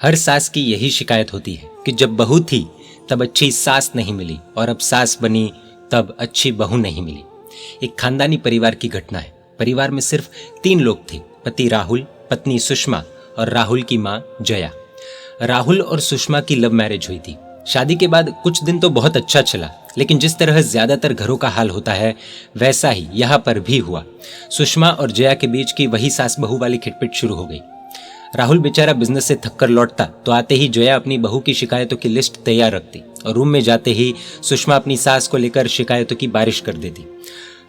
हर सास की यही शिकायत होती है कि जब बहू थी तब अच्छी सास नहीं मिली और अब सास बनी तब अच्छी बहू नहीं मिली। एक खानदानी परिवार की घटना है। परिवार में सिर्फ 3 लोग थे, पति राहुल, पत्नी सुषमा और राहुल की माँ जया। राहुल और सुषमा की लव मैरिज हुई थी। शादी के बाद कुछ दिन तो बहुत अच्छा चला, लेकिन जिस तरह ज्यादातर घरों का हाल होता है वैसा ही यहाँ पर भी हुआ। सुषमा और जया के बीच की वही सास बहू वाली खिटपिट शुरू हो गई। राहुल बेचारा बिजनेस से थककर लौटता तो आते ही जया अपनी बहू की शिकायतों की लिस्ट तैयार रखती और रूम में जाते ही सुषमा अपनी सास को लेकर शिकायतों की बारिश कर देती।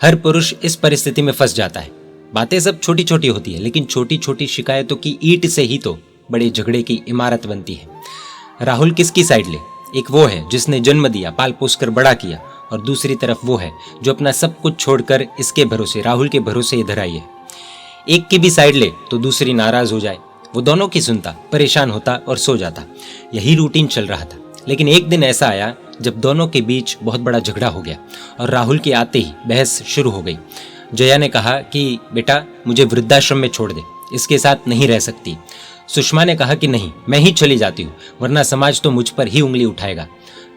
हर पुरुष इस परिस्थिति में फंस जाता है। बातें सब छोटी छोटी होती है, लेकिन छोटी छोटी शिकायतों की ईंट से ही तो बड़े झगड़े की इमारत बनती है। राहुल किसकी साइड ले? एक वो है जिसने जन्म दिया, पाल पोस कर बड़ा किया, और दूसरी तरफ वो है जो अपना सब कुछ छोड़कर इसके भरोसे, राहुल के भरोसे इधर आई है। एक की भी साइड ले तो दूसरी नाराज हो जाए। वो दोनों की सुनता, परेशान होता और सो जाता। यही रूटीन चल रहा था। लेकिन एक दिन ऐसा आया जब दोनों के बीच बहुत बड़ा झगड़ा हो गया और राहुल के आते ही बहस शुरू हो गई। जया ने कहा कि बेटा मुझे वृद्धाश्रम में छोड़ दे, इसके साथ नहीं रह सकती। सुषमा ने कहा कि नहीं, मैं ही चली जाती हूँ, वरना समाज तो मुझ पर ही उंगली उठाएगा।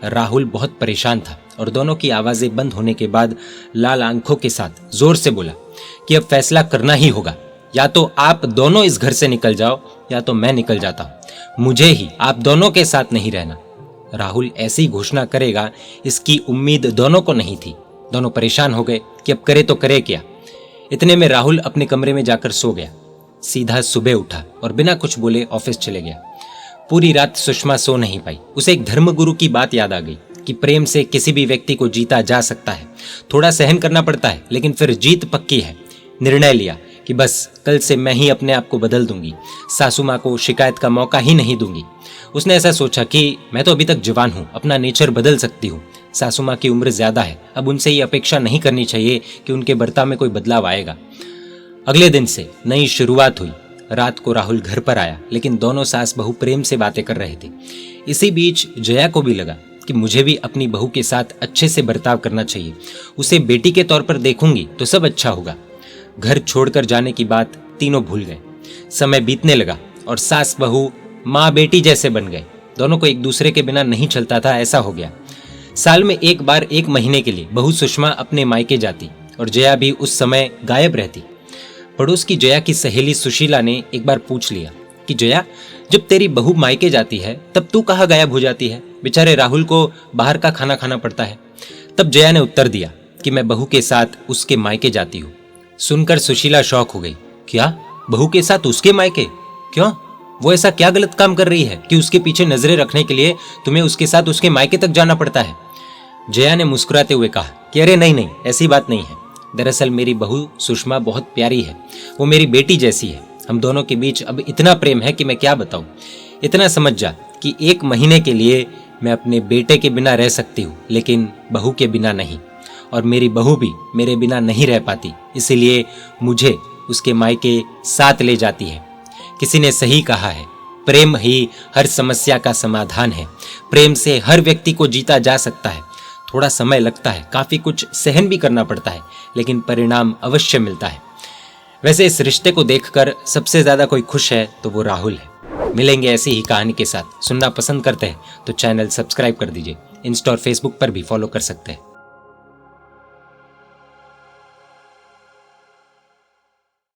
राहुल बहुत परेशान था और दोनों की आवाजें बंद होने के बाद लाल आंखों के साथ जोर से बोला कि अब फैसला करना ही होगा। या तो आप दोनों इस घर से निकल जाओ या तो मैं निकल जाता हूं। मुझे ही आप दोनों के साथ नहीं रहना। राहुल ऐसी घोषणा करेगा इसकी उम्मीद दोनों को नहीं थी। दोनों परेशान हो गए कि अब करे तो करे क्या। इतने में राहुल अपने कमरे में जाकर सो गया। सीधा सुबह उठा और बिना कुछ बोले ऑफिस चले गया। पूरी रात सुषमा सो नहीं पाई। उसे एक धर्मगुरु की बात याद आ गई कि प्रेम से किसी भी व्यक्ति को जीता जा सकता है। थोड़ा सहन करना पड़ता है, लेकिन फिर जीत पक्की है। निर्णय लिया कि बस कल से मैं ही अपने आप को बदल दूंगी, सासू माँ को शिकायत का मौका ही नहीं दूंगी। उसने ऐसा सोचा कि मैं तो अभी तक जवान हूँ, अपना नेचर बदल सकती हूँ। सासू माँ की उम्र ज्यादा है, अब उनसे ये अपेक्षा नहीं करनी चाहिए कि उनके बर्ताव में कोई बदलाव आएगा। अगले दिन से नई शुरुआत हुई। रात को राहुल घर पर आया, लेकिन दोनों सास बहू प्रेम से बातें कर रहे थे। इसी बीच जया को भी लगा कि मुझे भी अपनी बहू के साथ अच्छे से बर्ताव करना चाहिए। उसे बेटी के तौर पर देखूंगी तो सब अच्छा होगा। घर छोड़कर जाने की बात तीनों भूल गए। समय बीतने लगा और सास बहू माँ बेटी जैसे बन गए। दोनों को एक दूसरे के बिना नहीं चलता था, ऐसा हो गया। साल में एक बार 1 महीने के लिए बहू सुषमा अपने मायके जाती और जया भी उस समय गायब रहती। पड़ोस की जया की सहेली सुशीला ने एक बार पूछ लिया कि जया, जब तेरी बहू मायके जाती है तब तू कहाँ गायब हो जाती है? बेचारे राहुल को बाहर का खाना खाना पड़ता है। तब जया ने उत्तर दिया कि मैं बहू के साथ उसके मायके जाती हूँ। सुनकर सुशीला शॉक हो गई। क्या, बहू के साथ उसके मायके? क्यों? वो ऐसा क्या गलत काम कर रही है कि उसके पीछे नजरें रखने के लिए तुम्हें उसके साथ उसके मायके तक जाना पड़ता है? जया ने मुस्कुराते हुए कहा कि अरे नहीं, ऐसी बात नहीं है। दरअसल मेरी बहू सुषमा बहुत प्यारी है, वो मेरी बेटी जैसी है। हम दोनों के बीच अब इतना प्रेम है कि मैं क्या बताऊं। इतना समझ जा कि 1 महीने के लिए मैं अपने बेटे के बिना रह सकती हूँ, लेकिन बहू के बिना नहीं। और मेरी बहू भी मेरे बिना नहीं रह पाती, इसीलिए मुझे उसके मायके साथ ले जाती है। किसी ने सही कहा है, प्रेम ही हर समस्या का समाधान है। प्रेम से हर व्यक्ति को जीता जा सकता है। थोड़ा समय लगता है, काफी कुछ सहन भी करना पड़ता है, लेकिन परिणाम अवश्य मिलता है। वैसे इस रिश्ते को देखकर सबसे ज्यादा कोई खुश है तो वो राहुल है। मिलेंगे ऐसी ही कहानी के साथ। सुनना पसंद करते हैं तो चैनल सब्सक्राइब कर दीजिए। इंस्टा और फेसबुक पर भी फॉलो कर सकते हैं।